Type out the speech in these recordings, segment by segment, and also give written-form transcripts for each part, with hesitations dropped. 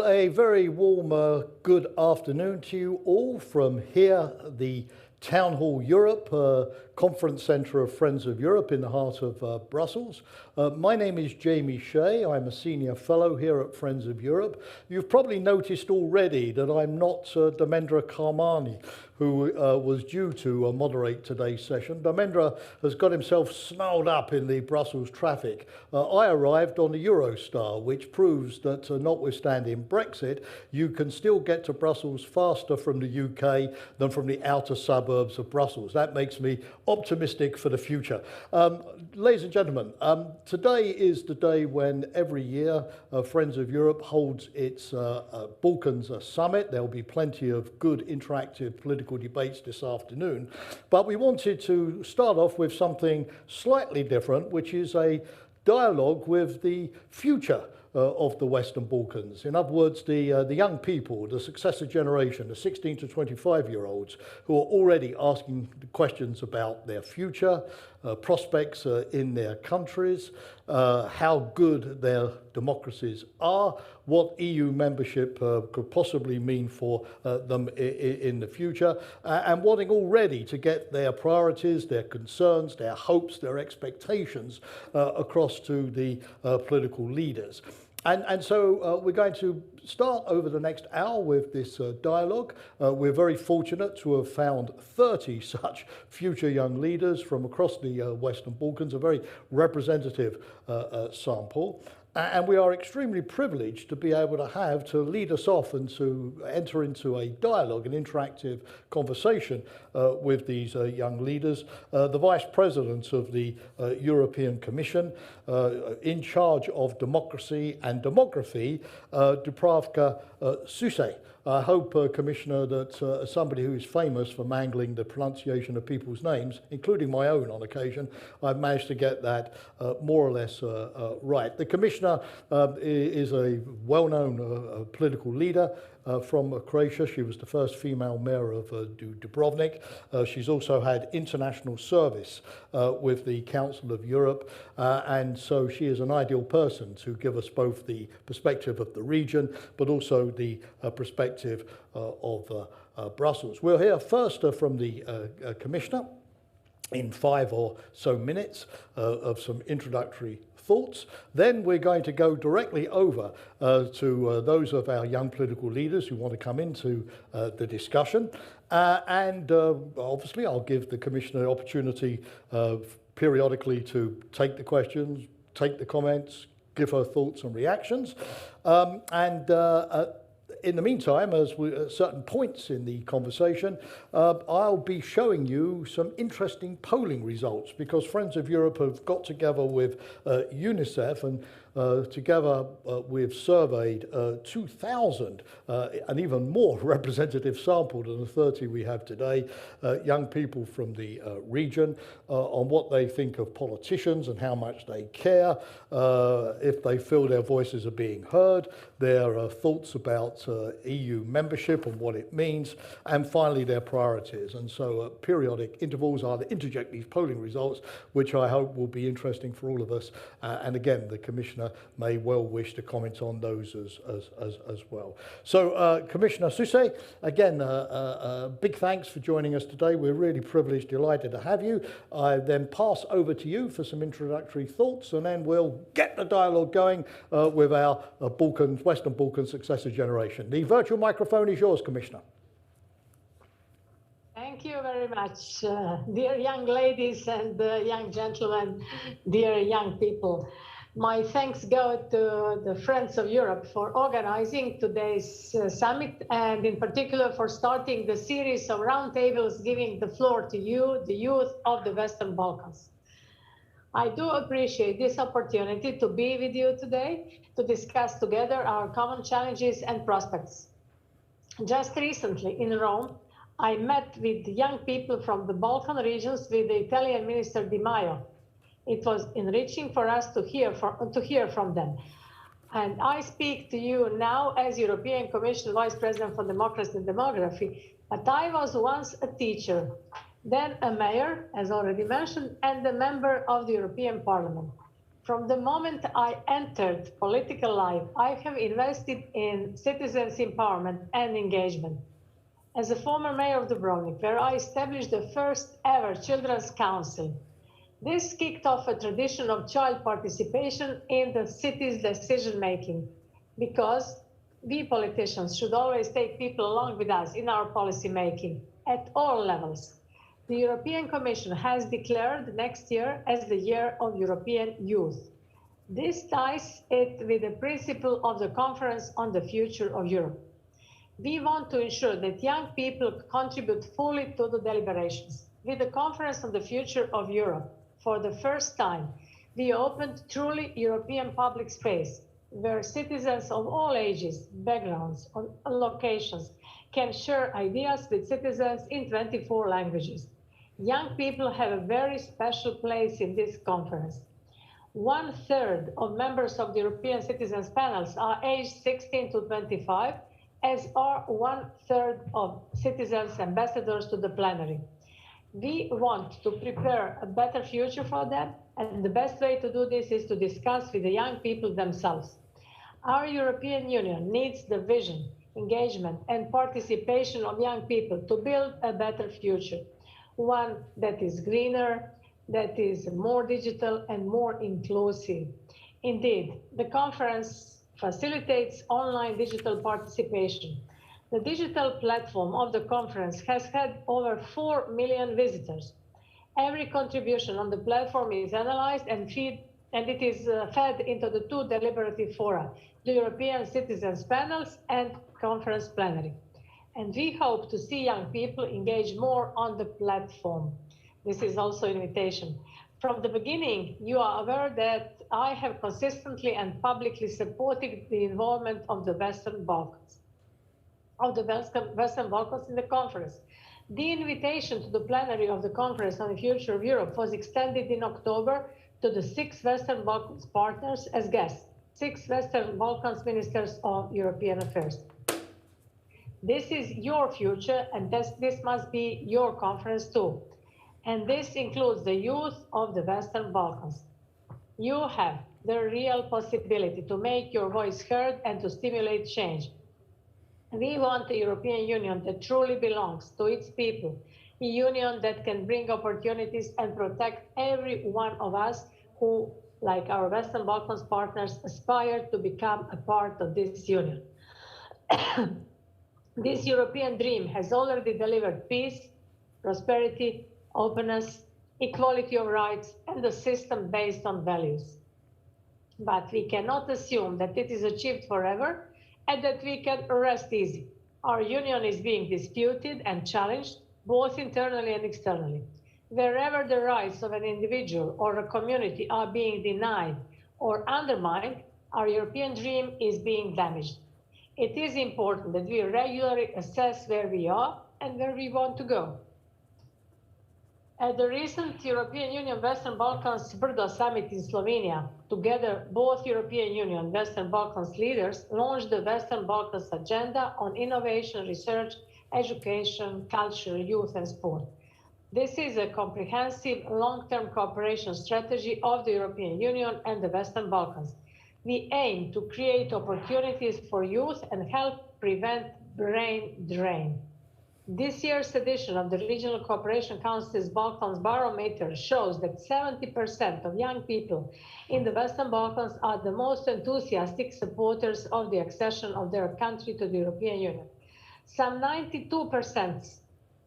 Well, a very warm good afternoon to you all from here, the Town Hall Europe, conference centre of Friends of Europe in the heart of Brussels. My name is Jamie Shea. I'm a senior fellow here at Friends of Europe. You've probably noticed already that I'm not Dharmendra Karmani, who was due to moderate today's session. Dharmendra has got himself snarled up in the Brussels traffic. I arrived on the Eurostar, which proves that notwithstanding Brexit, you can still get to Brussels faster from the UK than from the outer suburbs of Brussels. That makes me optimistic for the future. Ladies and gentlemen, today is the day when every year Friends of Europe holds its Balkans summit. There'll be plenty of good interactive political debates this afternoon, but we wanted to start off with something slightly different, which is a dialogue with the future of the Western Balkans. In other words, the young people, the successor generation, the 16 to 25-year-olds who are already asking questions about their future, prospects in their countries, how good their democracies are, what EU membership could possibly mean for them in the future, and wanting already to get their priorities, their concerns, their hopes, their expectations across to the political leaders. And so we're going to start over the next hour with this dialogue. We're very fortunate to have found 30 such future young leaders from across the Western Balkans, a very representative sample. And we are extremely privileged to be able to lead us off and to enter into a dialogue, an interactive conversation with these young leaders. The Vice President of the European Commission, in charge of democracy and demography, Dubravka Suse. I hope, Commissioner, that as somebody who is famous for mangling the pronunciation of people's names, including my own on occasion, I've managed to get that more or less right. The Commissioner is a well-known political leader from Croatia. She was the first female mayor of Dubrovnik. She's also had international service with the Council of Europe, and so she is an ideal person to give us both the perspective of the region, but also the perspective of Brussels. We'll hear first from the Commissioner in 5 or so minutes of some introductory thoughts. Then we're going to go directly over to those of our young political leaders who want to come into the discussion. And obviously I'll give the Commissioner the opportunity periodically to take the questions, take the comments, give her thoughts and reactions. In the meantime, as we at certain points in the conversation, I'll be showing you some interesting polling results, because Friends of Europe have got together with UNICEF, and together we've surveyed 2,000, an even more representative sample than the 30 we have today, young people from the region on what they think of politicians and how much they care, if they feel their voices are being heard, their thoughts about EU membership and what it means, and finally their priorities. And so at periodic intervals I'll interject these polling results, which I hope will be interesting for all of us. And again, the Commissioner may well wish to comment on those as well. So Commissioner Suse, again, big thanks for joining us today. We're really privileged, delighted to have you. I then pass over to you for some introductory thoughts, and then we'll get the dialogue going with our Western Balkan successor generation. The virtual microphone is yours, Commissioner. Thank you very much, dear young ladies and young gentlemen, dear young people. My thanks go to the Friends of Europe for organizing today's summit, and in particular for starting the series of roundtables giving the floor to you, the youth of the Western Balkans. I do appreciate this opportunity to be with you today to discuss together our common challenges and prospects. Just recently in Rome, I met with young people from the Balkan regions with the Italian Minister Di Maio. It was enriching for us to hear from them. And I speak to you now as European Commission Vice President for Democracy and Demography, but I was once a teacher, then a mayor, as already mentioned, and a member of the European Parliament. From the moment I entered political life, I have invested in citizens' empowerment and engagement. As a former mayor of Dubrovnik, where I established the first ever Children's Council, this kicked off a tradition of child participation in the city's decision making, because we politicians should always take people along with us in our policy making at all levels. The European Commission has declared next year as the Year of European Youth. This ties it with the principle of the Conference on the Future of Europe. We want to ensure that young people contribute fully to the deliberations. With the Conference on the Future of Europe, for the first time, we opened truly European public space, where citizens of all ages, backgrounds, and locations can share ideas with citizens in 24 languages. Young people have a very special place in this conference. 1/3 of members of the European Citizens Panels are aged 16 to 25, as are 1/3 of citizens ambassadors to the plenary. We want to prepare a better future for them, and the best way to do this is to discuss with the young people themselves. Our European Union needs the vision, engagement, and participation of young people to build a better future, one that is greener, that is more digital and more inclusive. Indeed, the conference facilitates online digital participation. The digital platform of the conference has had over 4 million visitors. Every contribution on the platform is analyzed and it is fed into the two deliberative fora, the European Citizens Panels and Conference Plenary. And we hope to see young people engage more on the platform. This is also an invitation. From the beginning, you are aware that I have consistently and publicly supported the involvement of the Western Balkans in the conference. The invitation to the plenary of the Conference on the Future of Europe was extended in October to the 6 Western Balkans partners as guests, 6 Western Balkans ministers of European affairs. This is your future, and this must be your conference too. And this includes the youth of the Western Balkans. You have the real possibility to make your voice heard and to stimulate change. We want a European Union that truly belongs to its people, a union that can bring opportunities and protect every one of us who, like our Western Balkans partners, aspire to become a part of this union. This European dream has already delivered peace, prosperity, openness, equality of rights, and a system based on values. But we cannot assume that it is achieved forever and that we can rest easy. Our union is being disputed and challenged, both internally and externally. Wherever the rights of an individual or a community are being denied or undermined, our European dream is being damaged. It is important that we regularly assess where we are and where we want to go. At the recent European Union Western Balkans Brdo Summit in Slovenia, together both European Union and Western Balkans leaders launched the Western Balkans Agenda on Innovation, Research, Education, Culture, Youth and Sport. This is a comprehensive long-term cooperation strategy of the European Union and the Western Balkans. We aim to create opportunities for youth and help prevent brain drain. This year's edition of the Regional Cooperation Council's Balkans Barometer shows that 70% of young people in the Western Balkans are the most enthusiastic supporters of the accession of their country to the European Union. Some 92%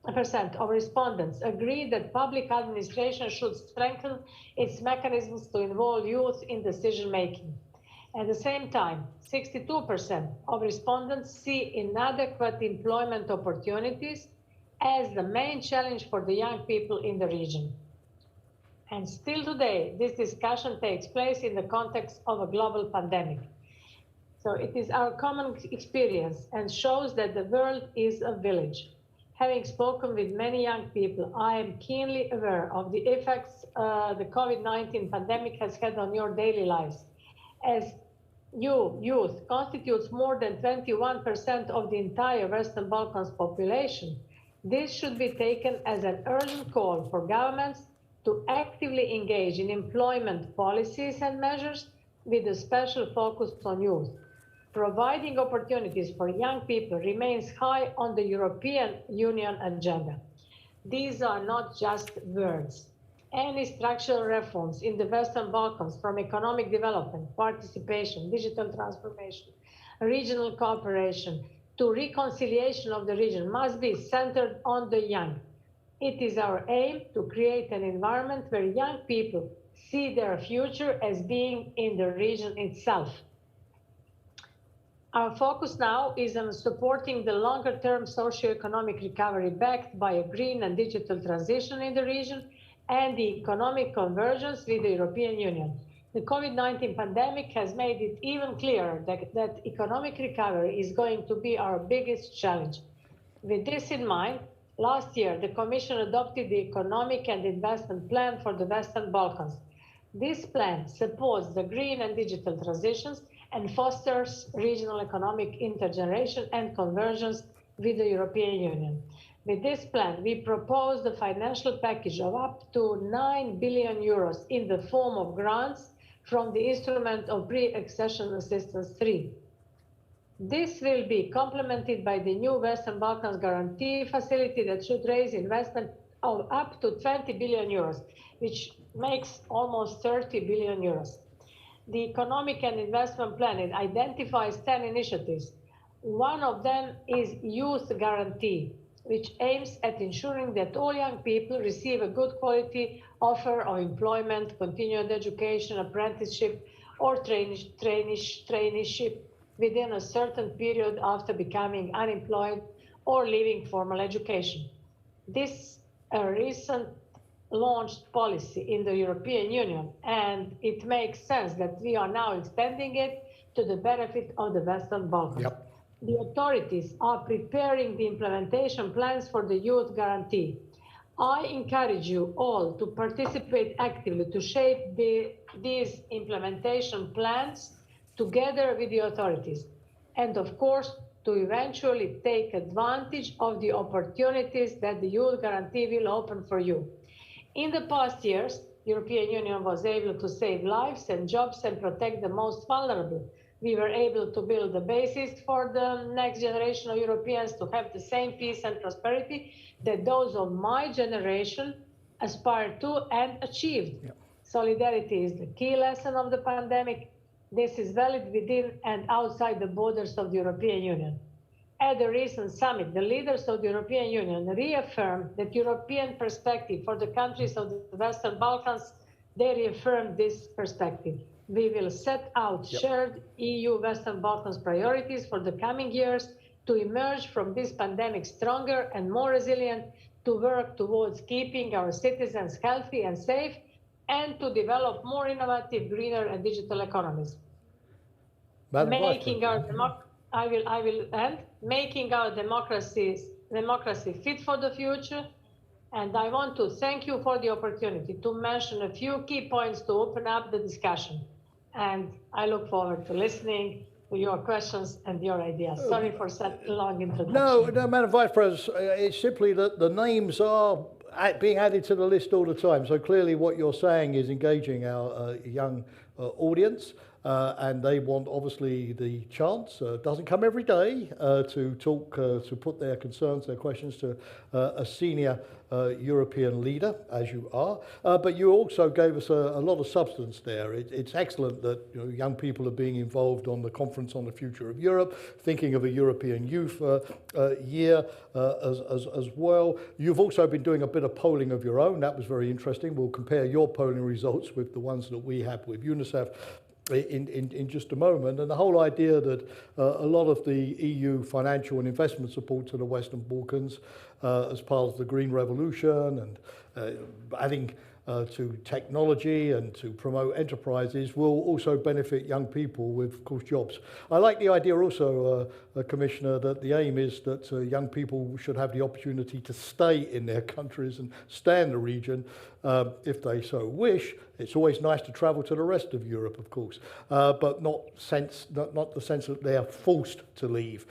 of respondents agree that public administration should strengthen its mechanisms to involve youth in decision-making. At the same time, 62% of respondents see inadequate employment opportunities as the main challenge for the young people in the region. And still today, this discussion takes place in the context of a global pandemic. So it is our common experience and shows that the world is a village. Having spoken with many young people, I am keenly aware of the effects the COVID-19 pandemic has had on your daily lives. As youth constitutes more than 21% of the entire Western Balkans population, this should be taken as an urgent call for governments to actively engage in employment policies and measures with a special focus on youth. Providing opportunities for young people remains high on the European Union agenda. These are not just words. Any structural reforms in the Western Balkans, from economic development, participation, digital transformation, regional cooperation, to reconciliation of the region, must be centered on the young. It is our aim to create an environment where young people see their future as being in the region itself. Our focus now is on supporting the longer-term socio-economic recovery backed by a green and digital transition in the region and the economic convergence with the European Union. The COVID-19 pandemic has made it even clearer that economic recovery is going to be our biggest challenge. With this in mind, last year, the Commission adopted the Economic and Investment Plan for the Western Balkans. This plan supports the green and digital transitions and fosters regional economic intergeneration and convergence with the European Union. With this plan, we propose a financial package of up to 9 billion euros in the form of grants from the instrument of pre-accession assistance 3. This will be complemented by the new Western Balkans Guarantee Facility that should raise investment of up to 20 billion euros, which makes almost 30 billion euros. The Economic and Investment Plan identifies 10 initiatives. One of them is Youth Guarantee, which aims at ensuring that all young people receive a good quality offer of employment, continued education, apprenticeship, or traineeship within a certain period after becoming unemployed or leaving formal education. This is a recent launched policy in the European Union, and it makes sense that we are now extending it to the benefit of the Western Balkans. Yep. The authorities are preparing the implementation plans for the Youth Guarantee. I encourage you all to participate actively to shape these implementation plans together with the authorities, and of course, to eventually take advantage of the opportunities that the Youth Guarantee will open for you. In the past years, the European Union was able to save lives and jobs and protect the most vulnerable. We were able to build the basis for the next generation of Europeans to have the same peace and prosperity that those of my generation aspired to and achieved. Yep. Solidarity is the key lesson of the pandemic. This is valid within and outside the borders of the European Union. At the recent summit, the leaders of the European Union reaffirmed that European perspective for the countries of the Western Balkans. They reaffirmed this perspective. We will set out shared EU Western Balkans priorities for the coming years to emerge from this pandemic stronger and more resilient, to work towards keeping our citizens healthy and safe, and to develop more innovative, greener and digital economies. Making our democracy fit for the future. And I want to thank you for the opportunity to mention a few key points to open up the discussion. And I look forward to listening to your questions and your ideas. Sorry for such a long introduction. No, Madam Vice President, it's simply that the names are being added to the list all the time. So clearly what you're saying is engaging our young audience. And they want, obviously, the chance. It doesn't come every day to talk, to put their concerns, their questions to a senior European leader, as you are. But you also gave us a lot of substance there. It's excellent that young people are being involved on the Conference on the Future of Europe, thinking of a European Youth Year as well. You've also been doing a bit of polling of your own. That was very interesting. We'll compare your polling results with the ones that we have with UNICEF in just a moment. And the whole idea that a lot of the EU financial and investment support to the Western Balkans as part of the Green Revolution and adding to technology and to promote enterprises will also benefit young people with, of course, jobs. I like the idea also, Commissioner, that the aim is that young people should have the opportunity to stay in their countries and stay in the region if they so wish. It's always nice to travel to the rest of Europe, of course, but not the sense that they are forced to leave,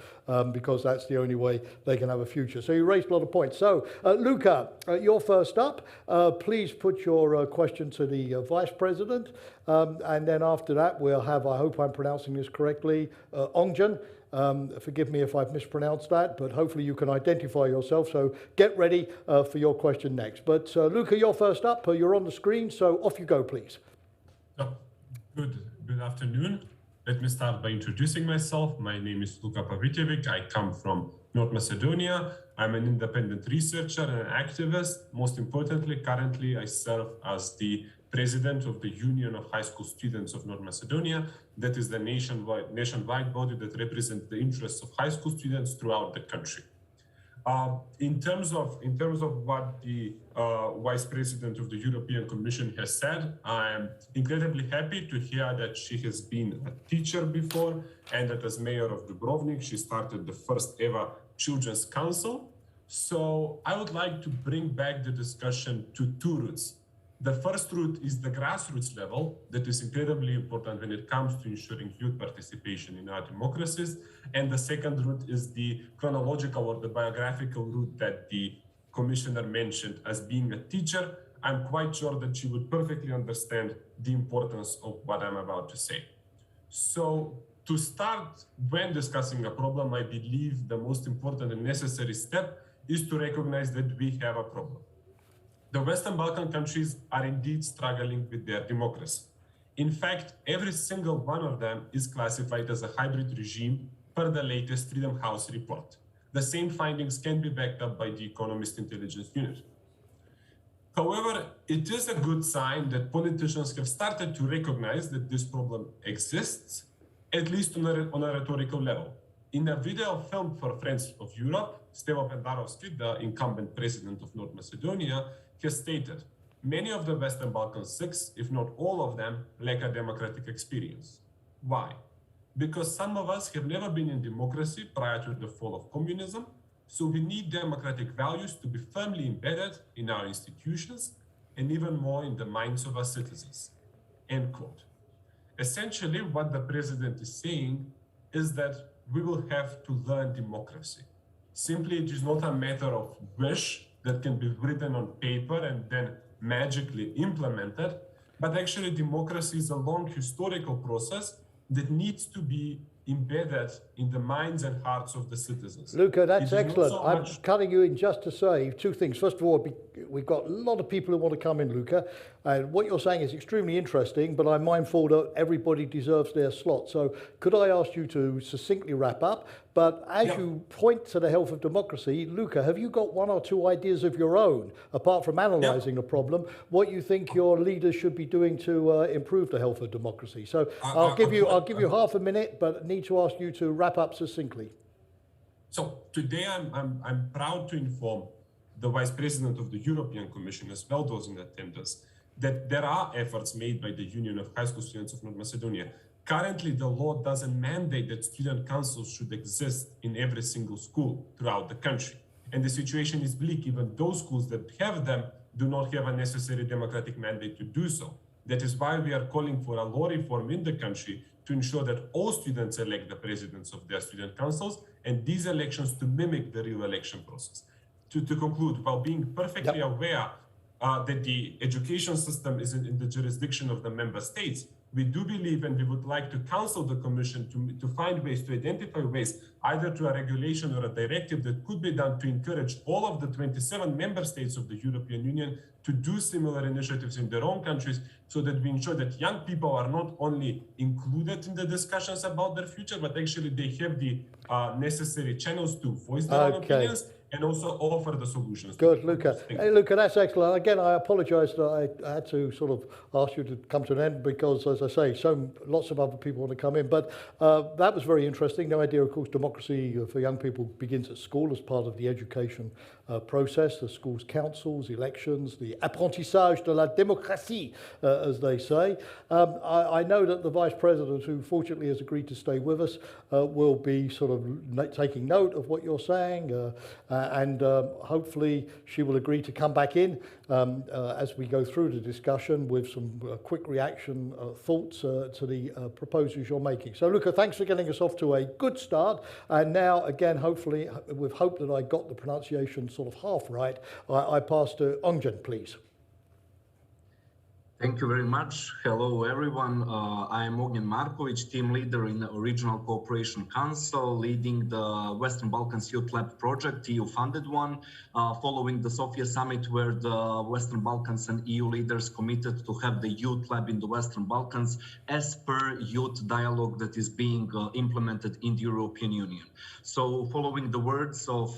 because that's the only way they can have a future. So you raised a lot of points. So Luca, you're first up. Please put your question to the Vice President, and then after that we'll have, I hope I'm pronouncing this correctly, Ongjan. Forgive me if I've mispronounced that, but hopefully you can identify yourself. So get ready for your question next. But Luca, you're first up. You're on the screen, so off you go, please. Oh, good afternoon. Let me start by introducing myself. My name is Luka Pavitevic. I come from North Macedonia. I'm an independent researcher and an activist. Most importantly, currently I serve as the president of the Union of High School Students of North Macedonia. That is the nationwide body that represents the interests of high school students throughout the country. In terms of what the Vice President of the European Commission has said, I am incredibly happy to hear that she has been a teacher before, and that as mayor of Dubrovnik, she started the first ever Children's Council. So I would like to bring back the discussion to two routes. The first route is the grassroots level that is incredibly important when it comes to ensuring youth participation in our democracies. And the second route is the chronological or the biographical route that the commissioner mentioned as being a teacher. I'm quite sure that she would perfectly understand the importance of what I'm about to say. So to start, when discussing a problem, I believe the most important and necessary step is to recognize that we have a problem. The Western Balkan countries are indeed struggling with their democracy. In fact, every single one of them is classified as a hybrid regime per the latest Freedom House report. The same findings can be backed up by the Economist Intelligence Unit. However, it is a good sign that politicians have started to recognize that this problem exists, at least on a rhetorical level. In a video filmed for Friends of Europe, Stevo Pendarovski, the incumbent president of North Macedonia, has stated, many of the Western Balkan 6, if not all of them, lack a democratic experience. Why? Because some of us have never been in democracy prior to the fall of communism, so we need democratic values to be firmly embedded in our institutions and even more in the minds of our citizens. End quote. Essentially, what the president is saying is that we will have to learn democracy. Simply, it is not a matter of wish that can be written on paper and then magically implemented, but actually democracy is a long historical process that needs to be embedded in the minds and hearts of the citizens. Luca, that's excellent. So I'm cutting you in just to say two things. First of all, we've got a lot of people who want to come in, Luca, and what you're saying is extremely interesting, but I'm mindful that everybody deserves their slot. So could I ask you to succinctly wrap up? But as you point to the health of democracy, Luca, have you got one or two ideas of your own, apart from analysing the problem, what you think your leaders should be doing to improve the health of democracy? So I'll give you half a minute, but need to ask you to wrap up succinctly. So today I'm proud to inform the Vice President of the European Commission, as well those in attendance, that there are efforts made by the Union of High School Students of North Macedonia. Currently, the law doesn't mandate that student councils should exist in every single school throughout the country. And the situation is bleak. Even those schools that have them do not have a necessary democratic mandate to do so. That is why we are calling for a law reform in the country to ensure that all students elect the presidents of their student councils, and these elections to mimic the real election process. To conclude, while being perfectly aware that the education system is in the jurisdiction of the member states, we do believe, and we would like to counsel the Commission to find ways, to identify ways, either to a regulation or a directive that could be done to encourage all of the 27 member states of the European Union to do similar initiatives in their own countries, so that we ensure that young people are not only included in the discussions about their future, but actually they have the necessary channels to voice their own opinions and also offer the solutions. Good, Luca. Hey, Luca, that's excellent. Again, I apologise that I had to sort of ask you to come to an end because, as I say, lots of other people want to come in. But that was very interesting. The idea, of course, democracy for young people begins at school as part of the education process, the school's councils, elections, the apprentissage de la démocratie, as they say. I know that the Vice President, who fortunately has agreed to stay with us, will be sort of taking note of what you're saying and hopefully she will agree to come back in as we go through the discussion with some quick reaction thoughts to the proposals you're making. So Luca, thanks for getting us off to a good start. And now, again, hopefully, with hope that I got the pronunciation sort of half right, I pass to Ongjen, please. Thank you very much. Hello, everyone. I am Ognjen Markovic, team leader in the Regional Cooperation Council, leading the Western Balkans Youth Lab project, EU-funded one, following the Sofia summit, where the Western Balkans and EU leaders committed to have the Youth Lab in the Western Balkans as per youth dialogue that is being implemented in the European Union. So following the words of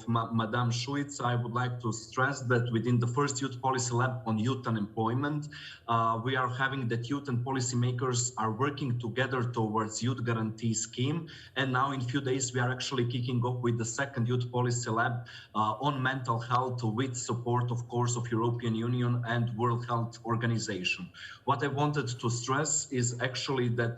Madame Šuica, I would like to stress that within the first Youth Policy Lab on youth unemployment, we are having that youth and policymakers are working together towards Youth Guarantee Scheme. And now in a few days, we are actually kicking off with the second Youth Policy Lab on mental health with support, of course, of European Union and World Health Organization. What I wanted to stress is actually that,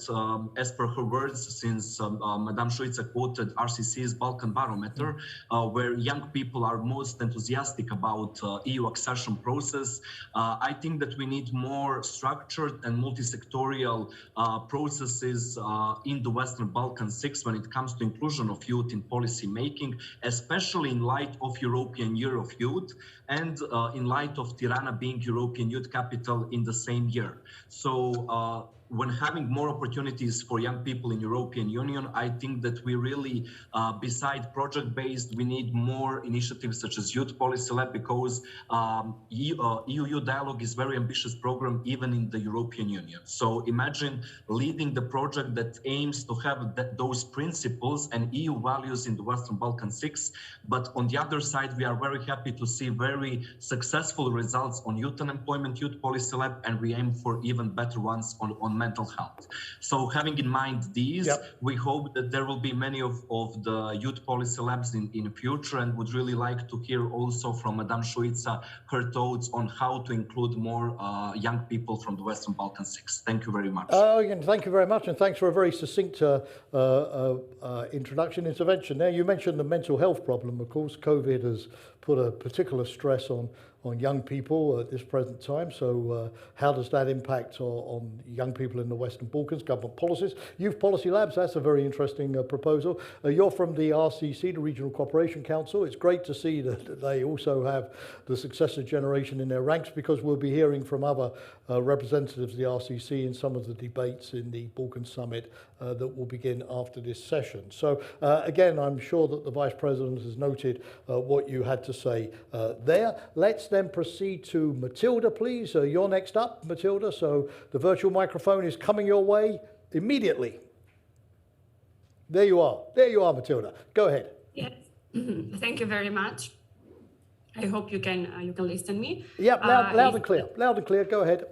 as per her words, since Madame Šuica quoted RCC's Balkan Barometer, where young people are most enthusiastic about EU accession process, I think that we need more structured and multi-sectorial processes in the Western Balkan 6 when it comes to inclusion of youth in policy making, especially in light of European Year of Youth and in light of Tirana being European Youth Capital in the same year. So when having more opportunities for young people in European Union, I think that we really, beside project-based, we need more initiatives such as Youth Policy Lab, because EU Dialogue is very ambitious program even in the European Union. So imagine leading the project that aims to have those principles and EU values in the Western Balkan 6. But on the other side, we are very happy to see very successful results on youth unemployment, Youth Policy Lab, and we aim for even better ones on mental health. So having in mind these, we hope that there will be many of the youth policy labs in the future, and would really like to hear also from Madame Šuica her thoughts on how to include more young people from the Western Balkan 6. Thank you very much. Again, thank you very much, and thanks for a very succinct intervention there. You mentioned the mental health problem. Of course, COVID has put a particular stress on young people at this present time. So how does that impact on young people in the Western Balkans, government policies? Youth Policy Labs, that's a very interesting proposal. You're from the RCC, the Regional Cooperation Council. It's great to see that they also have the successor generation in their ranks, because we'll be hearing from other representatives of the RCC in some of the debates in the Balkan Summit that will begin after this session. So again, I'm sure that the Vice President has noted what you had to say there. Let's then proceed to Matilda, please. You're next up, Matilda. So the virtual microphone is coming your way immediately. There you are. There you are, Matilda. Go ahead. Yes. Thank you very much. I hope you can listen me. Yeah, loud and clear. Loud and clear. Go ahead.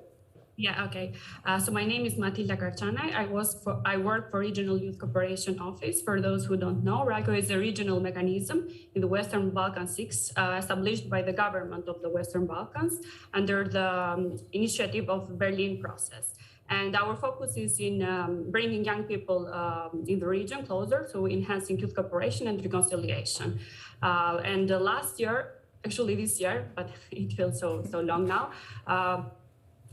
Yeah, okay. So my name is Matilda Karčanaj. I work for Regional Youth Cooperation Office. For those who don't know, RYCO is a regional mechanism in the Western Balkan 6, established by the government of the Western Balkans under the initiative of Berlin process. And our focus is in bringing young people in the region closer, so enhancing youth cooperation and reconciliation. And last year, actually this year, but it feels so long now,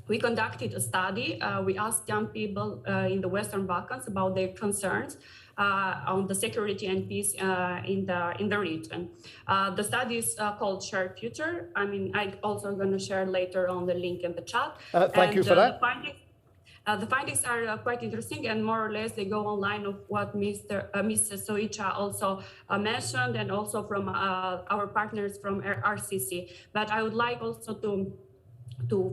we conducted a study. We asked young people in the Western Balkans about their concerns on the security and peace in the region. The study is called Shared Future. I mean, I'm also going to share later on the link in the chat. Thank you for that. The findings are quite interesting, and more or less they go online of what Mrs. Šuica also mentioned, and also from our partners from RCC. But I would like also to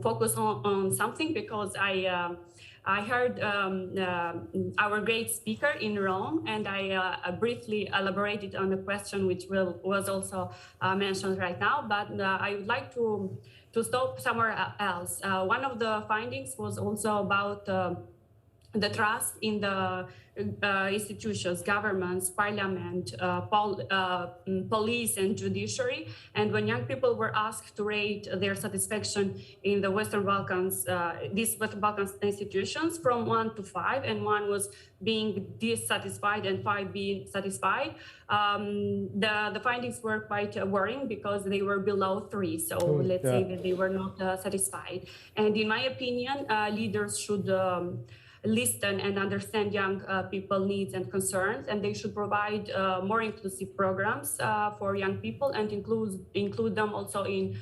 focus on something, because I heard our great speaker in Rome, and I briefly elaborated on a question which was also mentioned right now, but I would like to stop somewhere else. One of the findings was also about the trust in the institutions, governments, parliament, police, and judiciary. And when young people were asked to rate their satisfaction in the Western Balkans, these Western Balkans institutions from 1 to 5, and 1 was being dissatisfied and 5 being satisfied, the findings were quite worrying because they were below 3. So let's say that they were not satisfied. And in my opinion, leaders should listen and understand young people needs and concerns, and they should provide more inclusive programs for young people and include them also in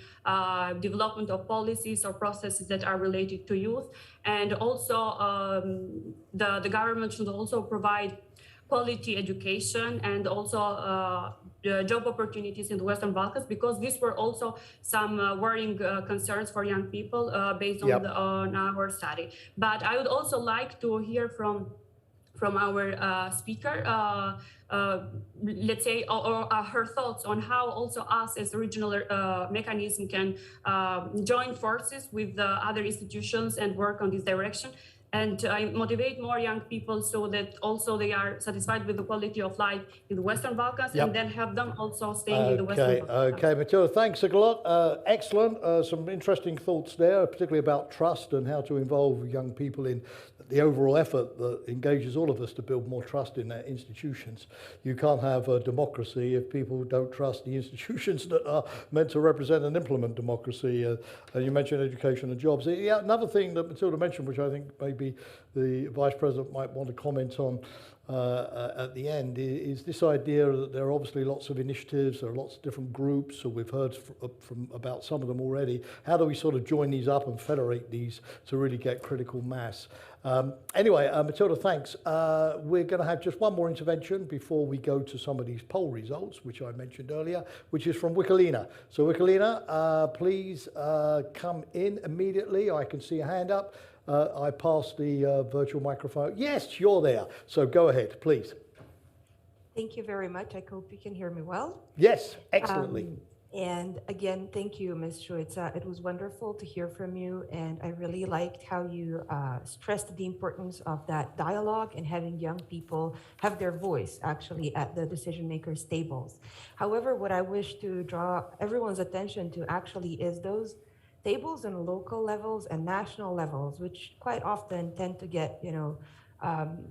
development of policies or processes that are related to youth. And also the government should also provide quality education and also job opportunities in the Western Balkans, because these were also some worrying concerns for young people based on, on our study. But I would also like to hear from our speaker, let's say, or her thoughts on how also us as a regional mechanism can join forces with the other institutions and work on this direction, and motivate more young people so that also they are satisfied with the quality of life in the Western Balkans, and then have them also staying in the Western Balkans. Okay, Matilda, thanks a lot. Excellent. Some interesting thoughts there, particularly about trust and how to involve young people in the overall effort that engages all of us to build more trust in their institutions. You can't have a democracy if people don't trust the institutions that are meant to represent and implement democracy. You mentioned education and jobs. Yeah, another thing that Matilda mentioned, which I think maybe the Vice President might want to comment on at the end, is this idea that there are obviously lots of initiatives, there are lots of different groups, so we've heard about some of them already. How do we sort of join these up and federate these to really get critical mass? Anyway, Matilda, thanks. We're going to have just one more intervention before we go to some of these poll results, which I mentioned earlier, which is from Wikalina. So Wikalina, please come in immediately. I can see a hand up. I pass the virtual microphone. Yes, you're there. So go ahead, please. Thank you very much. I hope you can hear me well. Yes, excellently. And again, thank you, Ms. Šuica. It was wonderful to hear from you, and I really liked how you stressed the importance of that dialogue and having young people have their voice actually at the decision makers' tables. However, what I wish to draw everyone's attention to actually is those tables on local levels and national levels, which quite often tend to get,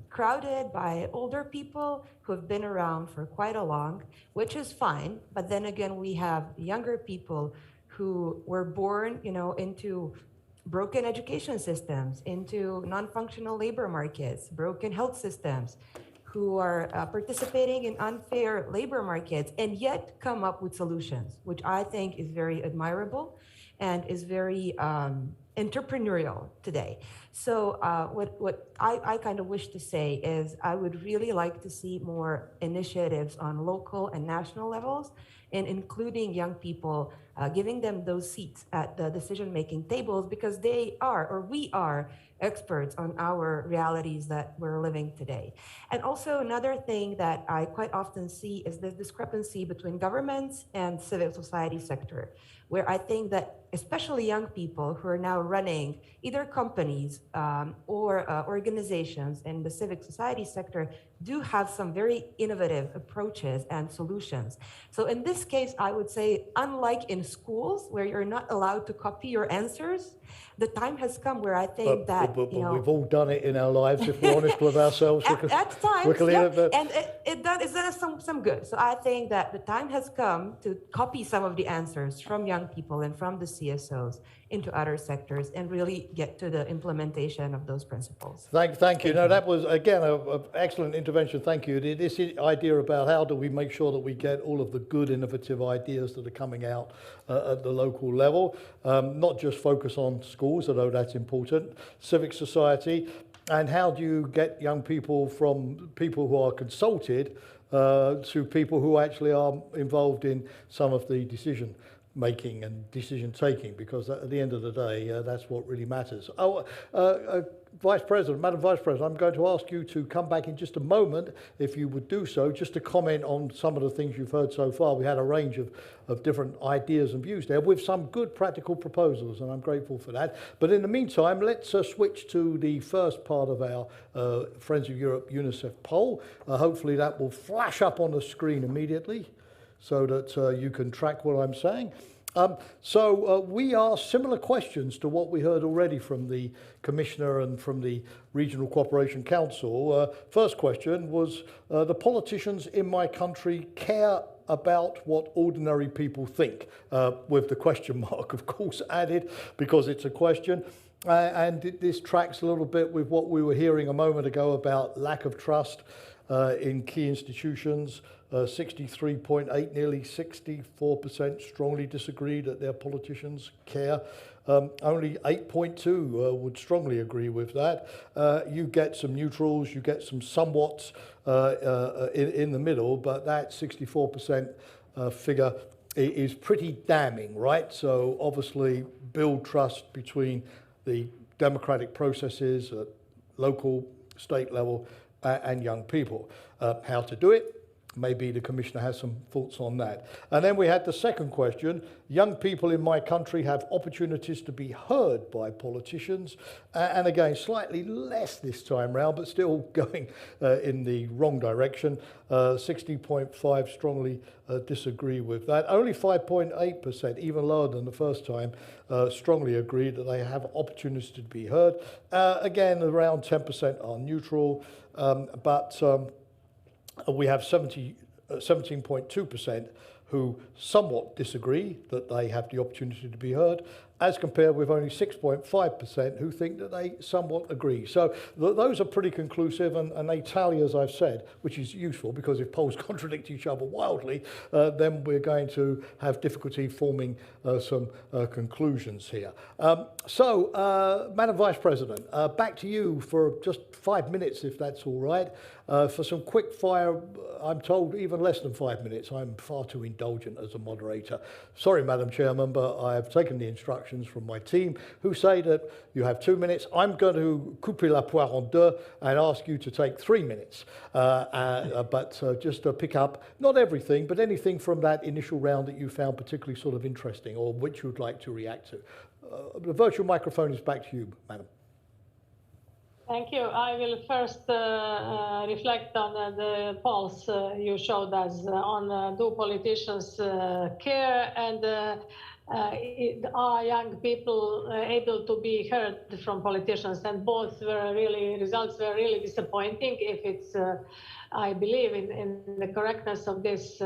crowded by older people who have been around for quite a long, which is fine. But then again, we have younger people who were born, into broken education systems, into non-functional labor markets, broken health systems, who are participating in unfair labor markets and yet come up with solutions, which I think is very admirable and is very entrepreneurial today. So what I kind of wish to say is I would really like to see more initiatives on local and national levels, and including young people, giving them those seats at the decision-making tables, because they are, or we are, experts on our realities that we're living today. And also another thing that I quite often see is the discrepancy between governments and civil society sector, where I think that especially young people who are now running either companies or organizations in the civic society sector do have some very innovative approaches and solutions. So in this case, I would say, unlike in schools where you're not allowed to copy your answers, the time has come where I think that we've all done it in our lives, if we're honest with ourselves. At times, and it's done some good. So I think that the time has come to copy some of the answers from young people and from the CSOs into other sectors and really get to the implementation of those principles. Thank you. No, that was, again, an excellent intervention. Thank you. This idea about how do we make sure that we get all of the good, innovative ideas that are coming out at the local level, not just focus on schools, although that's important, civic society, and how do you get young people from people who are consulted to people who actually are involved in some of the decision making and decision taking, because at the end of the day, that's what really matters. Vice President, Madam Vice President, I'm going to ask you to come back in just a moment, if you would do so, just to comment on some of the things you've heard so far. We had a range of different ideas and views there with some good practical proposals, and I'm grateful for that. But in the meantime, let's switch to the first part of our Friends of Europe UNICEF poll. Hopefully that will flash up on the screen immediately so that you can track what I'm saying. We asked similar questions to what we heard already from the Commissioner and from the Regional Cooperation Council. First question was, the politicians in my country care about what ordinary people think, with the question mark, of course, added because it's a question. And this tracks a little bit with what we were hearing a moment ago about lack of trust in key institutions. 63.8, nearly 64% strongly disagree that their politicians care. Only 8.2 would strongly agree with that. You get some neutrals, you get some somewhats in the middle, but that 64% figure is pretty damning, right? So obviously build trust between the democratic processes at local, state level, and young people. How to do it? Maybe the Commissioner has some thoughts on that. And then we had the second question. Young people in my country have opportunities to be heard by politicians. And again, slightly less this time round, but still going in the wrong direction. 60.5 strongly disagree with that. Only 5.8%, even lower than the first time, strongly agree that they have opportunities to be heard. Again, around 10% are neutral, but we have 17.2% who somewhat disagree that they have the opportunity to be heard, as compared with only 6.5% who think that they somewhat agree. So those are pretty conclusive, and they tally, as I've said, which is useful, because if polls contradict each other wildly, then we're going to have difficulty forming some conclusions here. Madam Vice President, back to you for just 5 minutes, if that's all right, for some quick fire. I'm told even less than 5 minutes. I'm far too indulgent as a moderator. Sorry, Madam Chairman, but I have taken the instructions from my team, who say that you have 2 minutes. I'm going to couper la poire en deux and ask you to take 3 minutes. But just to pick up, not everything, but anything from that initial round that you found particularly sort of interesting, or which you would like to react to. The virtual microphone is back to you, Madam. Thank you. I will first reflect on the polls you showed us on do politicians care, and are young people able to be heard from politicians? And both were results were really disappointing. If it's, I believe in the correctness of this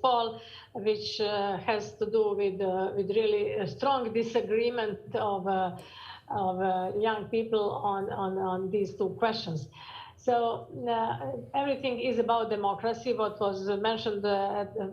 poll, which has to do with really a strong disagreement of young people on these two questions. So everything is about democracy, what was mentioned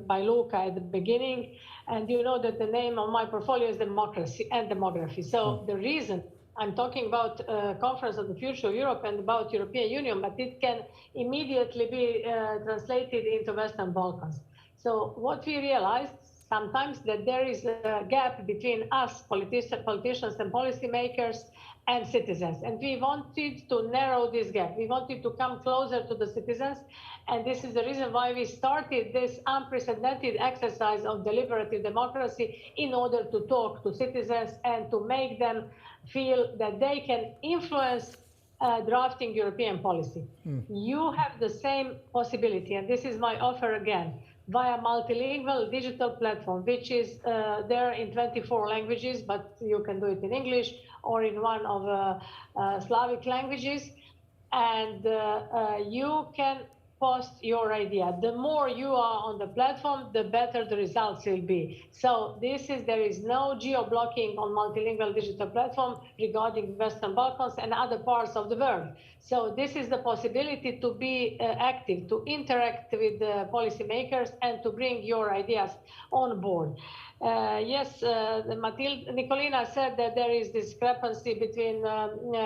by Luca at the beginning. And you know that the name of my portfolio is Democracy and Demography. So the reason I'm talking about Conference of the Future of Europe and about European Union, but it can immediately be translated into Western Balkans. So what we realized sometimes, that there is a gap between us, politicians and policymakers, and citizens. And we wanted to narrow this gap. We wanted to come closer to the citizens. And this is the reason why we started this unprecedented exercise of deliberative democracy, in order to talk to citizens and to make them feel that they can influence drafting European policy. You have the same possibility, and this is my offer again, via multilingual digital platform, which is there in 24 languages, but you can do it in English or in one of Slavic languages. And you can post your idea. The more you are on the platform, the better the results will be. So there is no geo-blocking on multilingual digital platform regarding Western Balkans and other parts of the world. So this is the possibility to be active, to interact with the policymakers, and to bring your ideas on board. Yes, Nicolina said that there is discrepancy between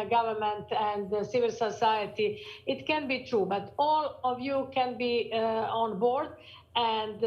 government and civil society. It can be true, but all of you can be on board, and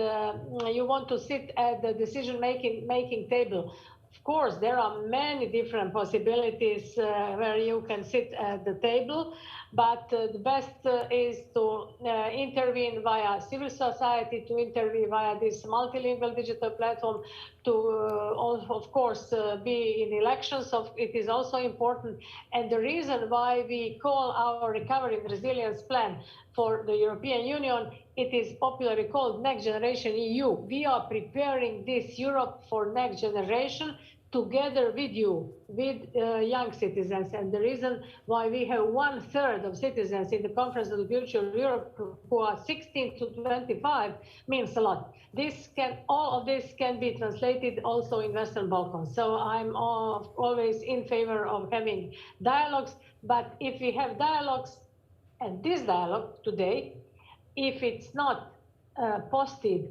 you want to sit at the decision-making table. Of course, there are many different possibilities where you can sit at the table, but the best is to intervene via civil society, to intervene via this multilingual digital platform, to also, of course, be in elections. So it is also important. And the reason why we call our recovery and resilience plan for the European Union, it is popularly called Next Generation EU. We are preparing this Europe for next generation together with you, with young citizens. And the reason why we have 1/3 of citizens in the Conference of the Future of Europe who are 16 to 25 means a lot. All of this can be translated also in Western Balkans. So I'm always in favor of having dialogues, but if we have dialogues, and this dialogue today, if it's not posted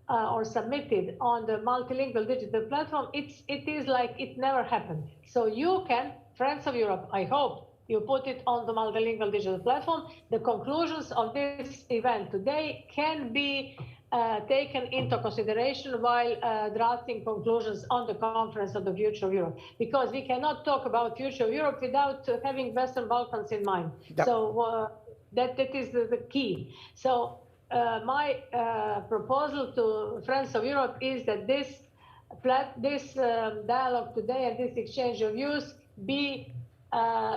or submitted on the multilingual digital platform, it is like it never happened. So you can, Friends of Europe, I hope you put it on the multilingual digital platform. The conclusions of this event today can be taken into consideration while drafting conclusions on the Conference of the Future of Europe, because we cannot talk about future of Europe without having Western Balkans in mind. Yep. So that is the key. So my proposal to Friends of Europe is that this dialogue today and this exchange of views be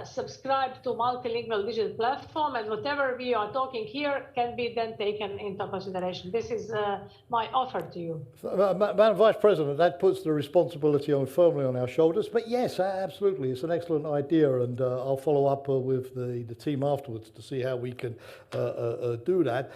subscribed to multilingual digital platform, and whatever we are talking here can be then taken into consideration. This is my offer to you. Madam Vice President, that puts the responsibility firmly on our shoulders, but yes, absolutely, it's an excellent idea, and I'll follow up with the team afterwards to see how we can do that.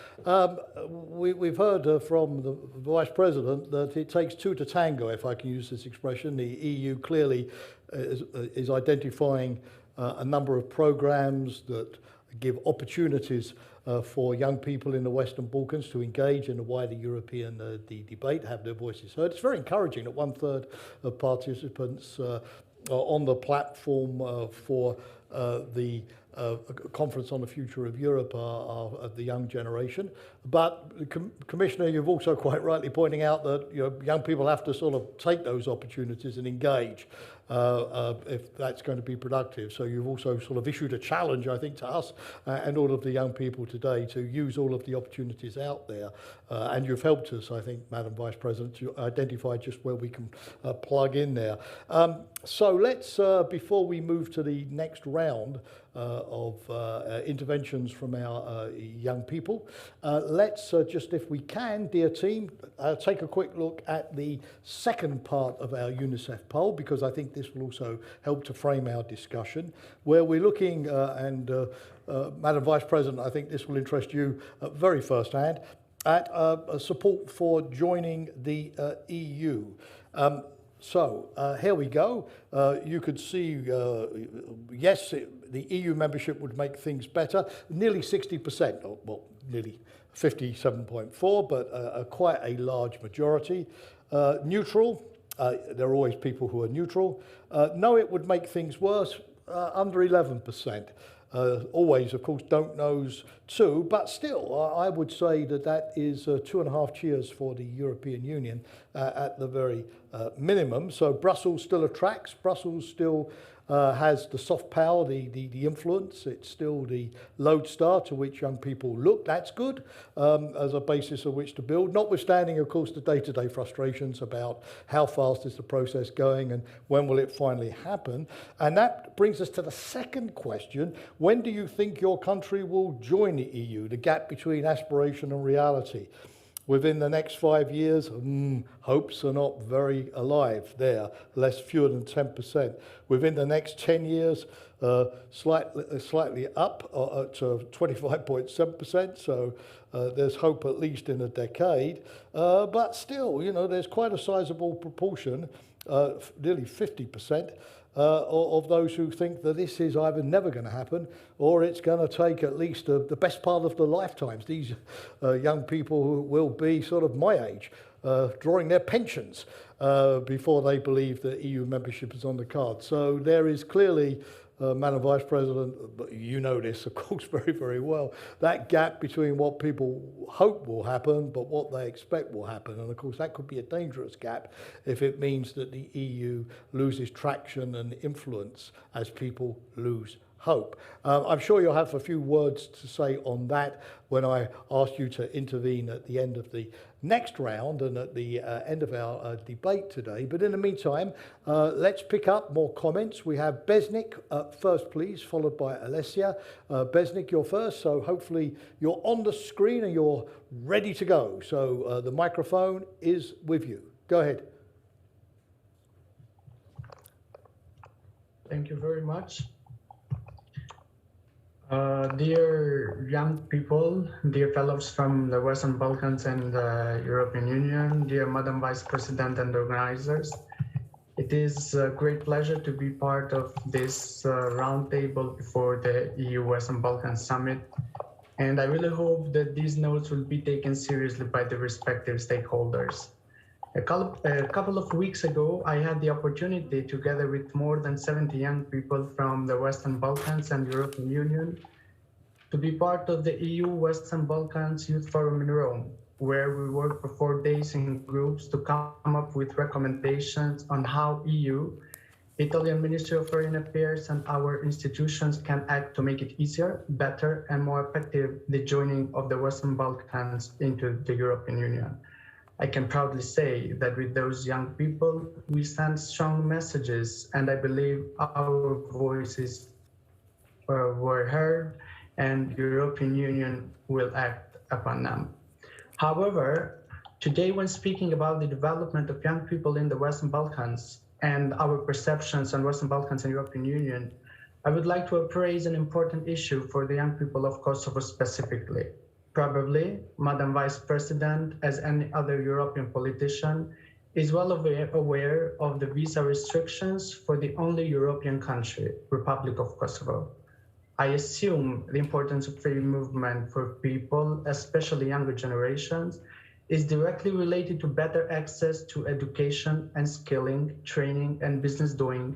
We've heard from the Vice President that it takes two to tango, if I can use this expression. The EU clearly is identifying a number of programs that give opportunities for young people in the Western Balkans to engage in the wider European debate, have their voices heard. It's very encouraging that 1/3 of participants are on the platform for the Conference on the Future of Europe are the young generation. But, Commissioner, you've also quite rightly pointing out that young people have to sort of take those opportunities and engage if that's going to be productive. So you've also sort of issued a challenge, I think, to us and all of the young people today to use all of the opportunities out there. And you've helped us, I think, Madam Vice President, to identify just where we can plug in there. So let's, before we move to the next round of interventions from our young people, let's just, if we can, dear team, take a quick look at the second part of our UNICEF poll, because I think this will also help to frame our discussion, where we're looking, Madam Vice President, I think this will interest you very first hand, at support for joining the EU. So here we go. You could see, yes, the EU membership would make things better. Nearly 60%, or, well, nearly 57.4%, but quite a large majority. Neutral, there are always people who are neutral. No, it would make things worse, under 11%. Always, of course, don't knows too, but still, I would say that that is 2.5 cheers for the European Union at the very minimum. So Brussels still attracts, Brussels still has the soft power, the influence. It's still the lodestar to which young people look. That's good as a basis of which to build, notwithstanding, of course, the day-to-day frustrations about how fast is the process going and when will it finally happen. And that brings us to the second question. When do you think your country will join the EU? The gap between aspiration and reality. Within the next 5 years, hopes are not very alive there, fewer than 10%. Within the next 10 years, slightly up to 25.7%, so there's hope at least in a decade. But still, there's quite a sizable proportion, nearly 50%, of those who think that this is either never going to happen or it's going to take at least the best part of their lifetimes. These young people who will be sort of my age, drawing their pensions before they believe that EU membership is on the card. So there is clearly Madam Vice President, but you know this, of course, very, very well, that gap between what people hope will happen, but what they expect will happen. And of course, that could be a dangerous gap if it means that the EU loses traction and influence as people lose hope. I'm sure you'll have a few words to say on that when I ask you to intervene at the end of the next round and at the end of our debate today. But in the meantime, let's pick up more comments. We have Besnik first, please, followed by Alessia. Besnik, you're first, so hopefully you're on the screen and you're ready to go. So the microphone is with you. Go ahead. Thank you very much. Dear young people, dear fellows from the Western Balkans and the European Union, dear Madam Vice President and organizers, it is a great pleasure to be part of this roundtable before the EU Western Balkans Summit. And I really hope that these notes will be taken seriously by the respective stakeholders. A couple of weeks ago, I had the opportunity, together with more than 70 young people from the Western Balkans and European Union, to be part of the EU Western Balkans Youth Forum in Rome, where we worked for 4 days in groups to come up with recommendations on how EU, Italian Ministry of Foreign Affairs, and our institutions can act to make it easier, better, and more effective the joining of the Western Balkans into the European Union. I can proudly say that with those young people, we send strong messages, and I believe our voices were heard, and the European Union will act upon them. However, today when speaking about the development of young people in the Western Balkans and our perceptions on Western Balkans and European Union, I would like to appraise an important issue for the young people of Kosovo specifically. Probably, Madam Vice President, as any other European politician, is well aware of the visa restrictions for the only European country, Republic of Kosovo. I assume the importance of free movement for people, especially younger generations, is directly related to better access to education and skilling, training and business doing,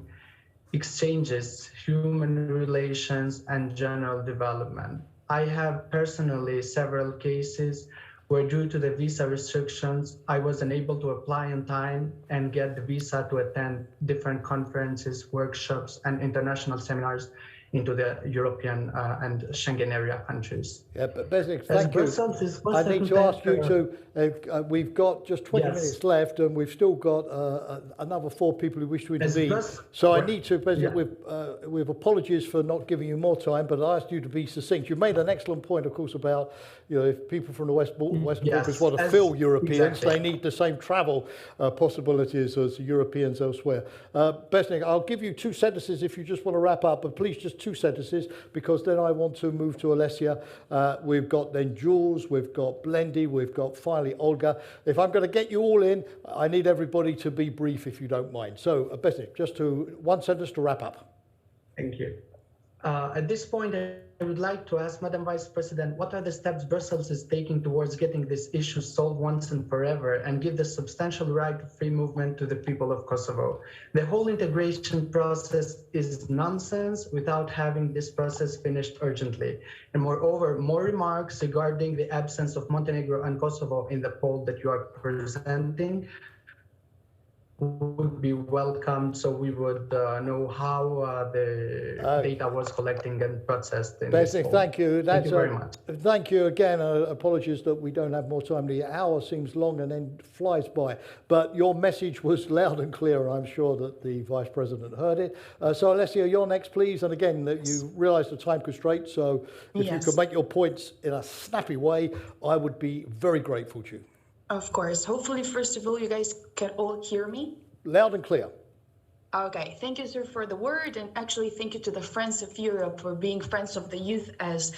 exchanges, human relations, and general development. I have personally several cases where due to the visa restrictions, I was unable to apply on time and get the visa to attend different conferences, workshops, and international seminars into the European and Schengen area countries. Yeah, but Besnik, thank you. I need to ask you to, we've got just 20 minutes left and we've still got another 4 people who wish to intervene. So I need to, Besnik, with apologies for not giving you more time, but I asked you to be succinct. You made an excellent point, of course, about, you know, if people from the Western Balkans want to fill Europeans, they need the same travel possibilities as Europeans elsewhere. Besnik, I'll give you 2 sentences if you just want to wrap up, but please just 2 sentences, because then I want to move to Alessia. We've got then Jules, we've got Blendi, we've got finally Olga. If I'm going to get you all in, I need everybody to be brief if you don't mind. So, Besnik, just 1 sentence to wrap up. Thank you. At this point, I would like to ask Madam Vice President, what are the steps Brussels is taking towards getting this issue solved once and forever and give the substantial right to free movement to the people of Kosovo? The whole integration process is nonsense without having this process finished urgently. And moreover, more remarks regarding the absence of Montenegro and Kosovo in the poll that you are presenting would be welcome, so we would know how the data was collecting and processed. Besnik, thank you. Thank you very much. Thank you again. Apologies that we don't have more time. The hour seems long and then flies by. But your message was loud and clear. I'm sure that the Vice President heard it. So Alessia, you're next, please. And again, you realise the time constraint. So if you could make your points in a snappy way, I would be very grateful to you. Of course. Hopefully, first of all, you guys can all hear me. Loud and clear. Okay. Thank you, sir, for the word. And actually, thank you to the Friends of Europe for being Friends of the Youth as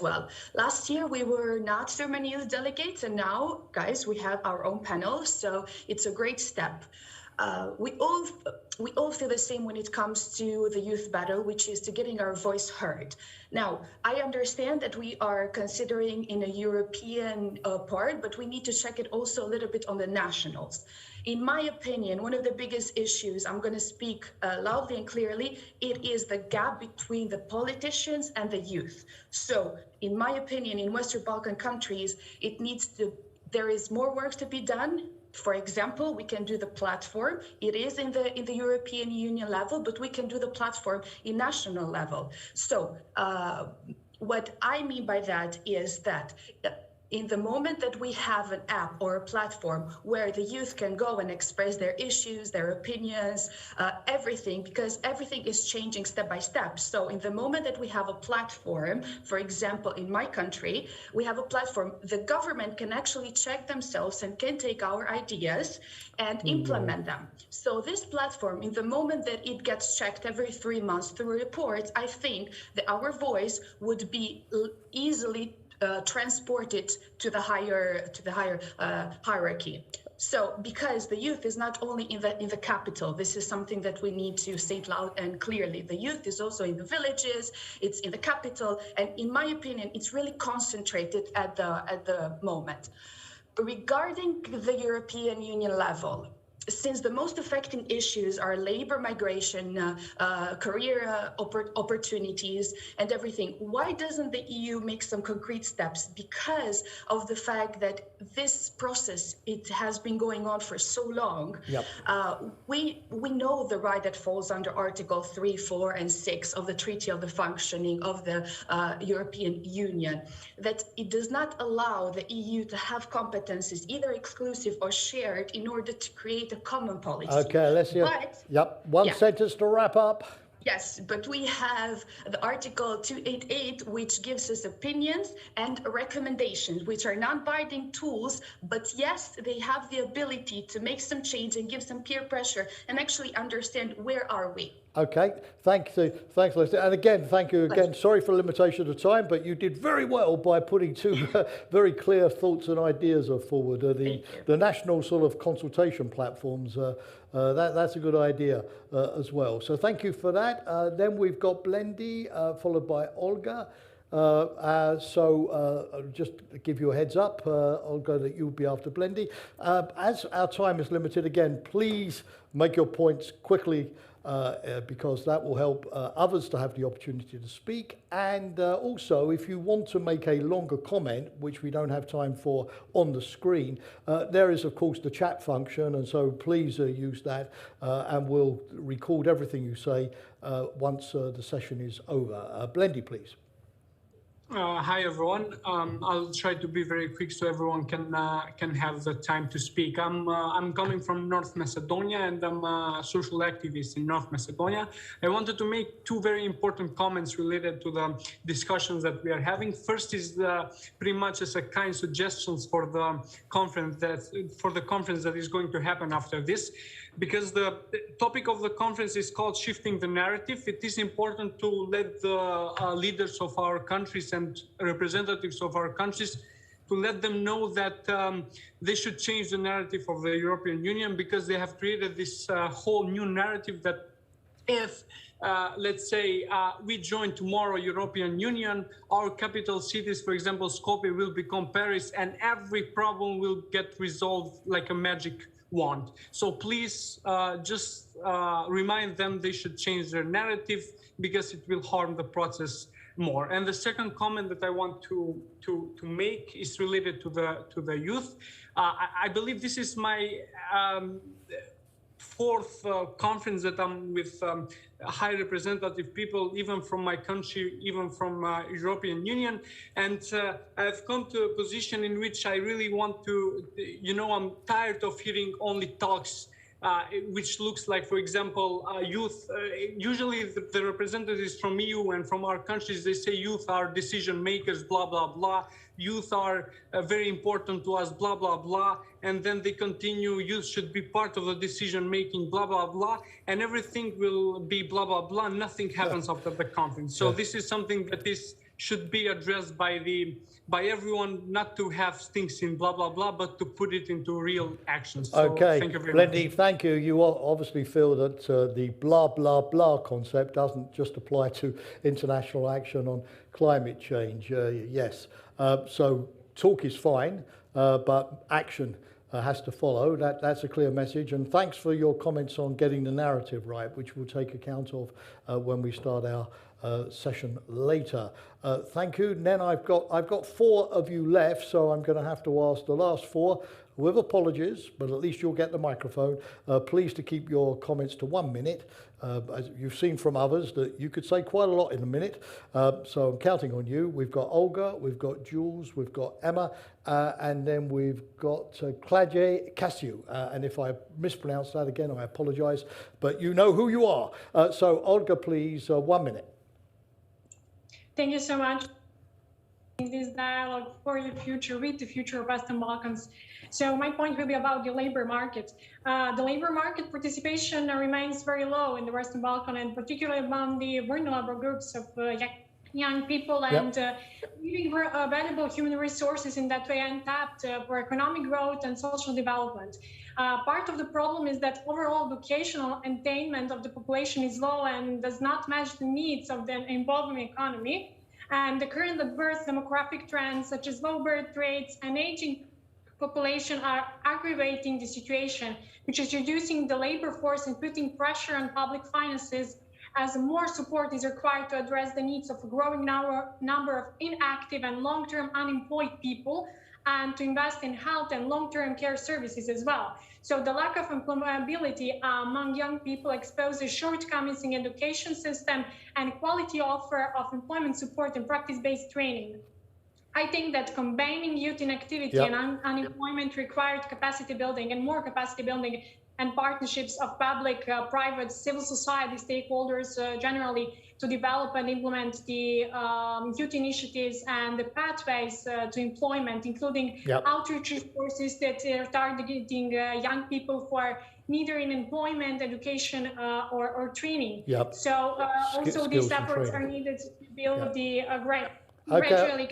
well. Last year, we were not so many youth delegates. And now, guys, we have our own panel. So it's a great step. we all feel the same when it comes to the youth battle, which is to getting our voice heard. Now, I understand that we are considering in a European part, but we need to check it also a little bit on the nationals. In my opinion, one of the biggest issues, I'm going to speak loudly and clearly, it is the gap between the politicians and the youth. So, in my opinion, in Western Balkan countries, there is more work to be done. For example, we can do the platform. It is in the European Union level, but we can do the platform in national level. So what I mean by that is that in the moment that we have an app or a platform where the youth can go and express their issues, their opinions, everything, because everything is changing step by step. So in the moment that we have a platform, for example, in my country, we have a platform, the government can actually check themselves and can take our ideas and implement them. So this platform, in the moment that it gets checked every 3 months through reports, I think that our voice would be easily transported to the higher hierarchy. So, because the youth is not only in the capital, this is something that we need to say it loud and clearly. The youth is also in the villages, it's in the capital, and in my opinion, it's really concentrated at the moment. Regarding the European Union level, since the most affecting issues are labor migration, career opportunities, and everything, why doesn't the EU make some concrete steps? Because of the fact that this process, it has been going on for so long. Yep. We know the right that falls under Article 3, 4, and 6 of the Treaty of the Functioning of the European Union, that it does not allow the EU to have competences, either exclusive or shared, in order to create a common policy. Okay, let's hear. Yep, one sentence to wrap up. Yes, but we have the Article 288, which gives us opinions and recommendations, which are non-binding tools, but yes, they have the ability to make some change and give some peer pressure and actually understand where are we. Okay, thanks, Leslie. And again, thank you again. Sorry for limitation of time, but you did very well by putting two very clear thoughts and ideas forward. The national sort of consultation platforms, that's a good idea as well. So thank you for that. Then we've got Blendy, followed by Olga. Just to give you a heads up, Olga, that you'll be after Blendy. As our time is limited, again, please make your points quickly, because that will help others to have the opportunity to speak. And also, if you want to make a longer comment, which we don't have time for on the screen, there is, of course, the chat function. And so please use that, and we'll record everything you say once the session is over. Blendy, please. Hi everyone. I'll try to be very quick so everyone can have the time to speak. I'm coming from North Macedonia and I'm a social activist in North Macedonia. I wanted to make two very important comments related to the discussions that we are having. First is pretty much as a kind suggestions for the conference that is going to happen after this. Because the topic of the conference is called Shifting the Narrative, it is important to let the leaders of our countries and representatives of our countries to let them know that they should change the narrative of the European Union, because they have created this whole new narrative that if let's say we join tomorrow European Union, our capital cities, for example, Skopje will become Paris and every problem will get resolved like a magic wand. So please just remind them they should change their narrative, because it will harm the process more. And the second comment that I want to make is related to the youth. I believe this is my fourth conference that I'm with high representative people, even from my country, even from European Union. And I've come to a position in which I really want to, I'm tired of hearing only talks, which looks like, for example, youth. Usually the representatives from EU and from our countries, they say youth are decision makers, blah, blah, blah. Youth are very important to us, blah, blah, blah. And then they continue, youth should be part of the decision making, blah, blah, blah. And everything will be blah, blah, blah. Nothing happens after the conference. So this is something that is should be addressed by everyone, not to have things in blah, blah, blah, but to put it into real action. So Okay, thank you very Blendy, much. thank you. You obviously feel that the blah, blah, blah concept doesn't just apply to international action on climate change. Yes, so talk is fine, but action has to follow. That's a clear message. And thanks for your comments on getting the narrative right, which we'll take account of when we start our session later. Thank you. And then I've got 4 of you left, so I'm going to have to ask the last 4 with apologies, but at least you'll get the microphone. Please to keep your comments to 1 minute. As you've seen from others that you could say quite a lot in a minute. So I'm counting on you. We've got Olga, we've got Jules, we've got Emma, and then we've got Claudia Cassiu. And if I mispronounce that again, I apologize, but you know who you are. So Olga, please, 1 minute. Thank you so much. In this dialogue for the future, with the future of Western Balkans. So my point will be about the labor market. The labor market participation remains very low in the Western Balkans, and particularly among the vulnerable groups of young people, and leaving valuable human resources in that way untapped for economic growth and social development. Part of the problem is that overall vocational attainment of the population is low and does not match the needs of the evolving economy. And the current adverse demographic trends, such as low birth rates and aging population, are aggravating the situation, which is reducing the labor force and putting pressure on public finances, as more support is required to address the needs of a growing number of inactive and long-term unemployed people, and to invest in health and long-term care services as well. So the lack of employability among young people exposes shortcomings in education system and quality offer of employment support and practice-based training. I think that combining youth inactivity and unemployment required capacity building and more capacity building and partnerships of public, private, civil society stakeholders generally to develop and implement the youth initiatives and the pathways to employment, including outreach resources that are targeting young people who are neither in employment, education, or training. So also these efforts are needed to build the gradually.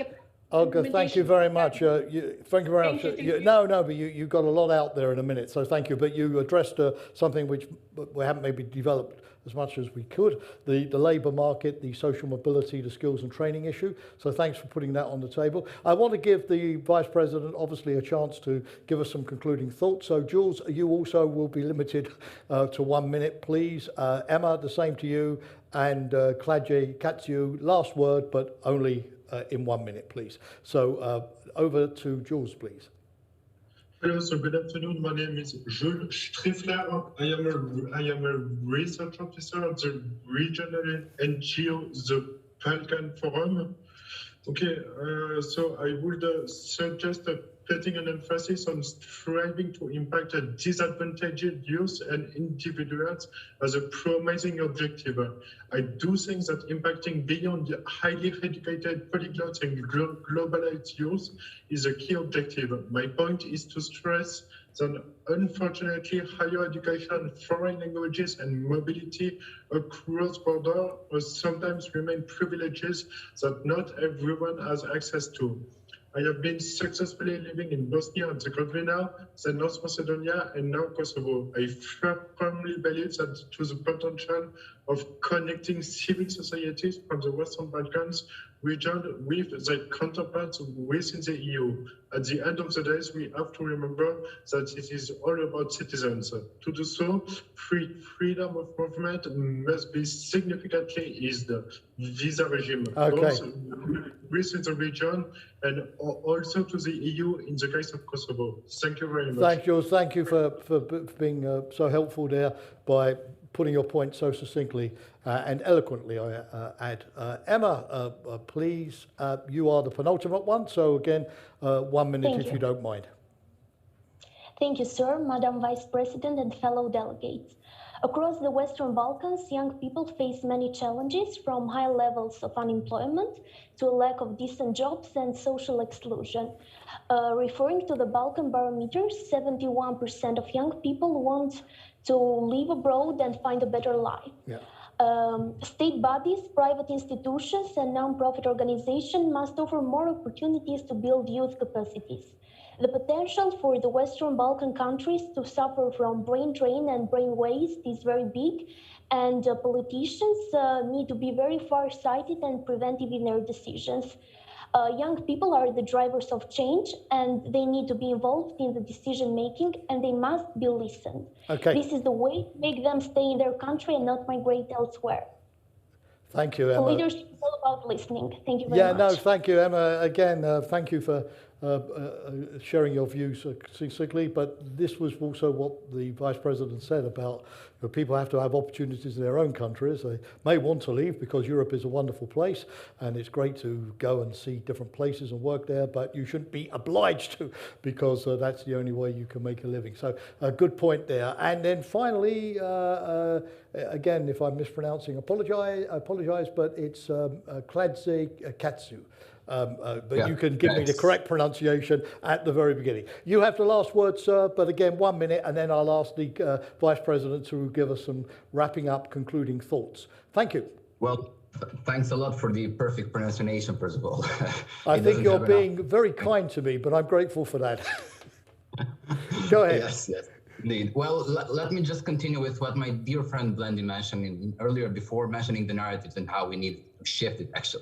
Olga, thank you very much. Thank you very much. But you got a lot out there in a minute, so thank you. But you addressed something which we haven't maybe developed as much as we could, the labour market, the social mobility, the skills and training issue. So thanks for putting that on the table. I want to give the Vice President obviously a chance to give us some concluding thoughts. So Jules, you also will be limited to 1 minute, please. Emma, the same to you. And Claudia Catsiu, last word, but only in 1 minute, please. So over to Jules, please. Hello, so good afternoon. My name is Jules Striffler. I am a research officer at the regional NGO, the Balkan Forum. Okay, so I would suggest putting an emphasis on striving to impact disadvantaged youth and individuals as a promising objective. I do think that impacting beyond the highly educated polyglots and globalized youth is a key objective. My point is to stress that unfortunately higher education, foreign languages and mobility across borders sometimes remain privileges that not everyone has access to. I have been successfully living in Bosnia and Herzegovina, then North Macedonia, and now Kosovo. I firmly believe that to the potential of connecting civil societies from the Western Balkans region with their counterparts within the EU. At the end of the day, we have to remember that it is all about citizens. To do so, freedom of movement must be significantly eased. Visa regime, both within the region and also to the EU in the case of Kosovo. Thank you very much. Thank you. Thank you for being so helpful there by putting your point so succinctly and eloquently, I add. Emma, please, you are the penultimate one. So again, 1 minute if you don't mind. Thank you, sir, Madam Vice President and fellow delegates. Across the Western Balkans, young people face many challenges, from high levels of unemployment to a lack of decent jobs and social exclusion. Referring to the Balkan Barometer, 71% of young people want to live abroad and find a better life. State bodies, private institutions, and non-profit organizations must offer more opportunities to build youth capacities. The potential for the Western Balkan countries to suffer from brain drain and brain waste is very big, and politicians need to be very far-sighted and preventive in their decisions. Young people are the drivers of change, and they need to be involved in the decision making, and they must be listened. Okay. This is the way to make them stay in their country and not migrate elsewhere. Thank you, So Emma. leadership is all about listening. Thank you very much. No, thank you, Emma. Again, thank you for sharing your views succinctly, but this was also what the Vice President said about people have to have opportunities in their own countries. They may want to leave because Europe is a wonderful place and it's great to go and see different places and work there, but you shouldn't be obliged to because that's the only way you can make a living. So a good point there. And then finally, again, if I'm mispronouncing, apologize, but it's Kladze Katsu. But you can give me the correct pronunciation at the very beginning. You have the last word, sir, but again, 1 minute, and then I'll ask the Vice President to give us some wrapping up, concluding thoughts. Thank you. Well, thanks a lot for the perfect pronunciation, first of all. I think you're being very kind to me, but I'm grateful for that. Go ahead. Yes, indeed. Well, let me just continue with what my dear friend Blendy mentioned earlier before mentioning the narratives and how we need to shift it, actually.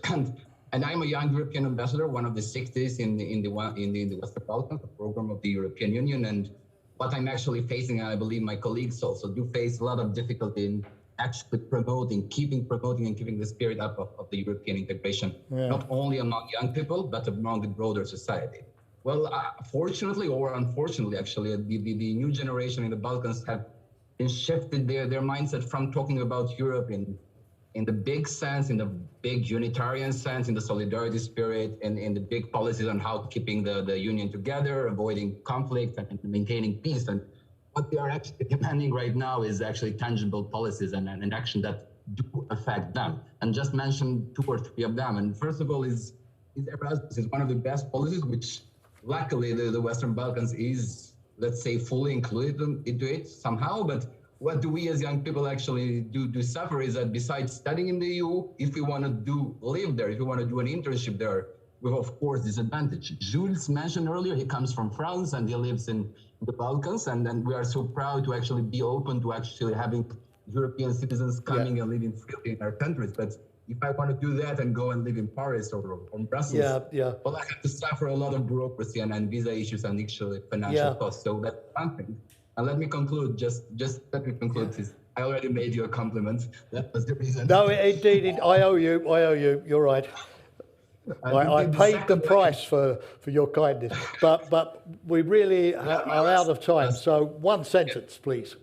And I'm a young European ambassador, one of the 60s in the Western Balkans, the program of the European Union. And what I'm actually facing, and I believe my colleagues also do face a lot of difficulty in actually keeping promoting and keeping the spirit up of the European integration, not only among young people, but among the broader society. Well, fortunately or unfortunately, actually, the new generation in the Balkans have been shifted their mindset from talking about Europe in the big sense, in the big unitarian sense, in the solidarity spirit, and in the big policies on how keeping the union together, avoiding conflict, and maintaining peace. And what they are actually demanding right now is actually tangible policies and action that do affect them. And just mention 2 or 3 of them. And first of all is Erasmus is one of the best policies, which luckily the Western Balkans is, let's say, fully included into it somehow. But what do we as young people actually do suffer is that besides studying in the EU, if we want to live there, if we want to do an internship there, we have, of course, disadvantage. Jules mentioned earlier, he comes from France and he lives in the Balkans, and we are so proud to actually be open to actually having European citizens coming and living freely in our countries. But if I want to do that and go and live in Paris or Brussels, well, I have to suffer a lot of bureaucracy and visa issues and actually financial costs. So that's one thing. And let me conclude, just let me conclude, please. I already made you a compliment. That was the reason. No, indeed, I owe you, you're right. I paid the price for your kindness, but we really are out of time. So 1 sentence, please.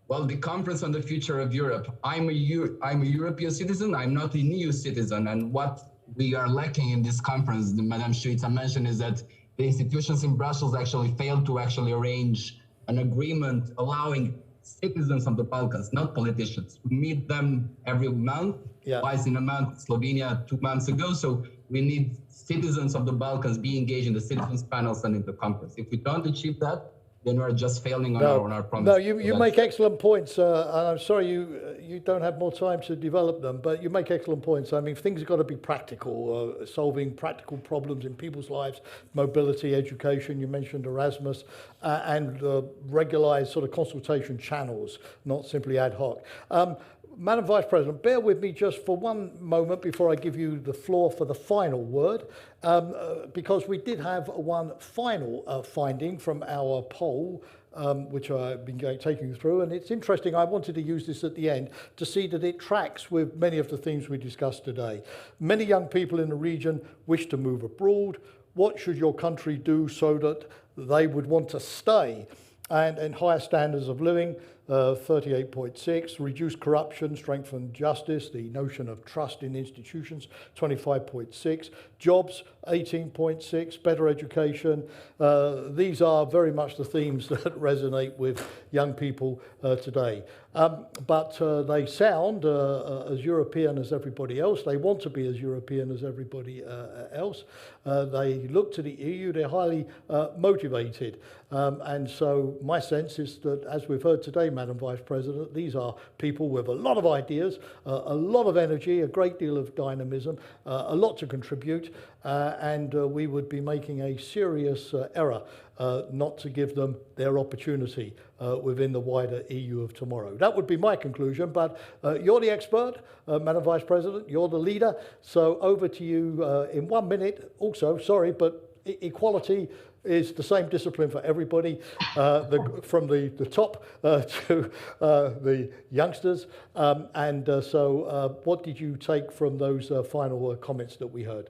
Well, the Conference on the Future of Europe. I'm a European citizen. I'm not an EU citizen. And what we are lacking in this conference, Madame Šuica mentioned, is that the institutions in Brussels actually failed to actually arrange an agreement allowing citizens of the Balkans, not politicians, to meet them every month, twice in a month, Slovenia 2 months ago. So we need citizens of the Balkans be engaged in the citizens panels and in the conference. If we don't achieve that, then we're just failing on our promise. No, you make excellent points, and I'm sorry you don't have more time to develop them, but you make excellent points. I mean, things have got to be practical, solving practical problems in people's lives, mobility, education, you mentioned Erasmus, and regularized sort of consultation channels, not simply ad hoc. Madam Vice President, bear with me just for 1 moment before I give you the floor for the final word, because we did have one final finding from our poll, which I've been taking you through, and it's interesting. I wanted to use this at the end to see that it tracks with many of the themes we discussed today. Many young people in the region wish to move abroad. What should your country do so that they would want to stay? And higher standards of living, 38.6, reduce corruption, strengthen justice, the notion of trust in institutions, 25.6, jobs, 18.6, better education. These are very much the themes that resonate with young people today. But they sound as European as everybody else. They want to be as European as everybody else. They look to the EU, they're highly motivated. And so my sense is that, as we've heard today, Madam Vice President, these are people with a lot of ideas, a lot of energy, a great deal of dynamism, a lot to contribute, and we would be making a serious error not to give them their opportunity within the wider EU of tomorrow. That would be my conclusion, but you're the expert, Madam Vice President, you're the leader, so over to you in 1 minute. Also, sorry, but equality is the same discipline for everybody, from the top to the youngsters. So what did you take from those final comments that we heard?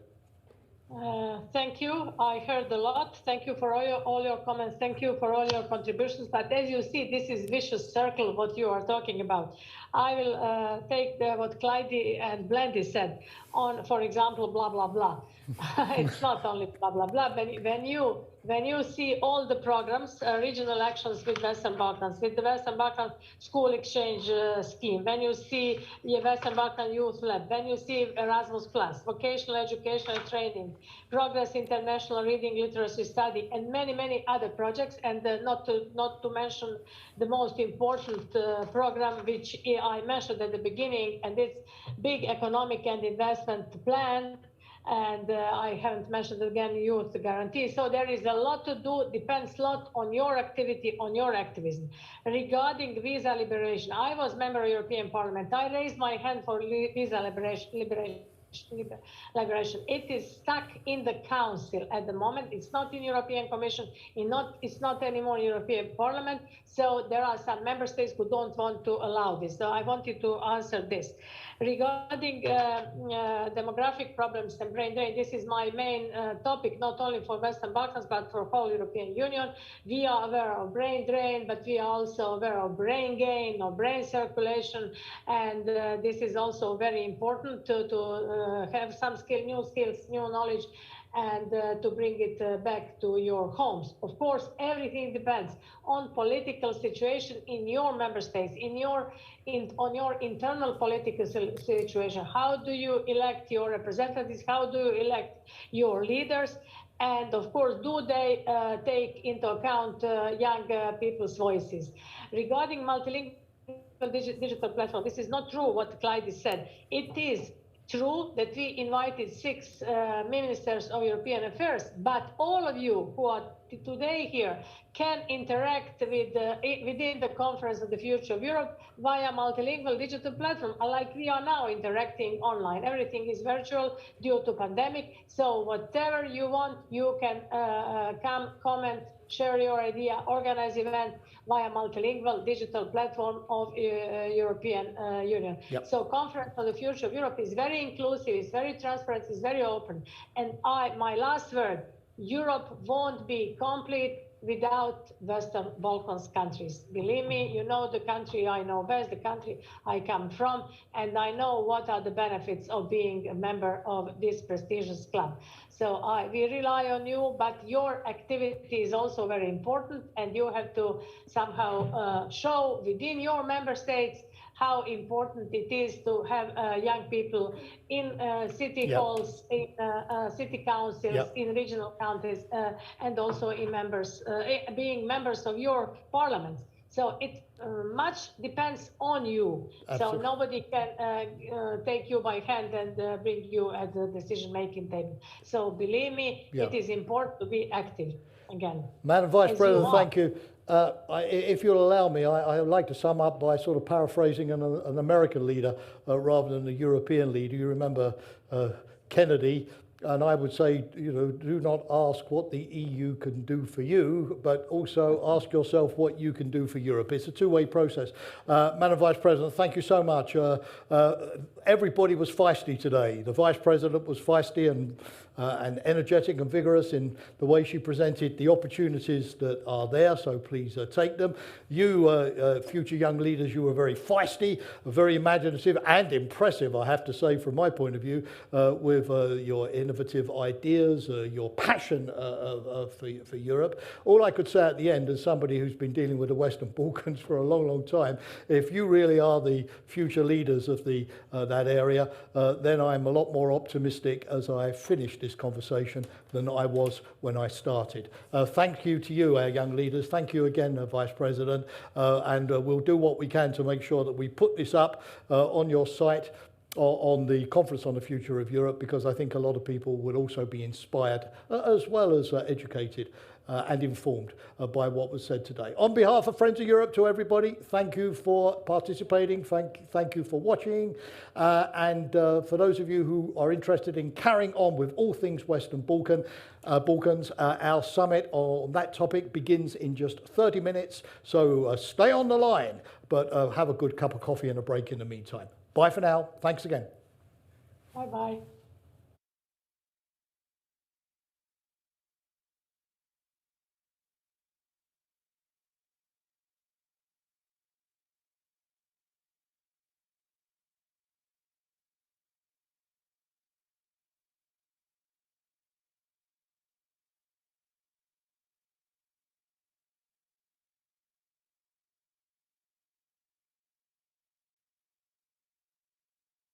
Thank you. I heard a lot. Thank you for all your comments. Thank you for all your contributions. But as you see, this is vicious circle, what you are talking about. I will take what Clyde and Blendy said on, for example, blah, blah, blah. It's not only blah, blah, blah. When you see all the programs, regional actions with Western Balkans, with the Western Balkan School Exchange Scheme, when you see the Western Balkan Youth Lab, when you see Erasmus+, vocational education and training, Progress International Reading Literacy Study, and many, many other projects, and not to mention the most important program, which I mentioned at the beginning, and it's big economic and investment plan. And I haven't mentioned again youth guarantee. So there is a lot to do, depends a lot on your activity, on your activism. Regarding visa liberation, I was member of European Parliament. I raised my hand for visa liberation. It is stuck in the Council at the moment. It's not in European Commission. It's not anymore European Parliament. So there are some member states who don't want to allow this. So I wanted to answer this. Regarding demographic problems and brain drain, this is my main topic, not only for Western Balkans, but for whole European Union. We are aware of brain drain, but we are also aware of brain gain or brain circulation. And this is also very important to have some new skills, new knowledge, and to bring it back to your homes. Of course, everything depends on political situation in your member states, on your internal political situation. How do you elect your representatives? How do you elect your leaders? And of course, do they take into account young people's voices? Regarding multilingual digital platform, this is not true what Clyde said. It is true that we invited 6 ministers of European affairs, but all of you who are today here can interact with within the Conference of the Future of Europe via multilingual digital platform, like we are now interacting online. Everything is virtual due to pandemic. So whatever you want, you can come, comment, share your idea, organize event via multilingual digital platform of European Union. Yep. So Conference on the Future of Europe is very inclusive, it's very transparent, it's very open. And my last word, Europe won't be complete without Western Balkans countries. Believe me, you know the country I know best, the country I come from, and I know what are the benefits of being a member of this prestigious club. So we rely on you, but your activity is also very important, and you have to somehow show within your member states how important it is to have young people in city halls, in city councils, in regional counties, and also in being members of your parliaments. So it much depends on you. Absolutely. So nobody can take you by hand and bring you at the decision-making table. So believe me, it is important to be active again. Madam Vice President, thank you. If you'll allow me, I would like to sum up by sort of paraphrasing an American leader rather than a European leader. You remember Kennedy, and I would say, you know, do not ask what the EU can do for you, but also ask yourself what you can do for Europe. It's a two-way process. Madam Vice President, thank you so much. Everybody was feisty today. The Vice President was feisty and energetic and vigorous in the way she presented the opportunities that are there, so please take them. You, future young leaders, you were very feisty, very imaginative and impressive, I have to say, from my point of view, with your innovative ideas, your passion for Europe. All I could say at the end, as somebody who's been dealing with the Western Balkans for a long, long time, if you really are the future leaders of that area, then I'm a lot more optimistic as I finish this conversation than I was when I started. Thank you to you, our young leaders. Thank you again, Vice President. And we'll do what we can to make sure that we put this up on your site on the Conference on the Future of Europe, because I think a lot of people would also be inspired as well as educated and informed by what was said today. On behalf of Friends of Europe, to everybody, thank you for participating, thank you for watching, and for those of you who are interested in carrying on with all things Western Balkans, our summit on that topic begins in just 30 minutes, so stay on the line, but have a good cup of coffee and a break in the meantime. Bye for now. Thanks again. Bye-bye.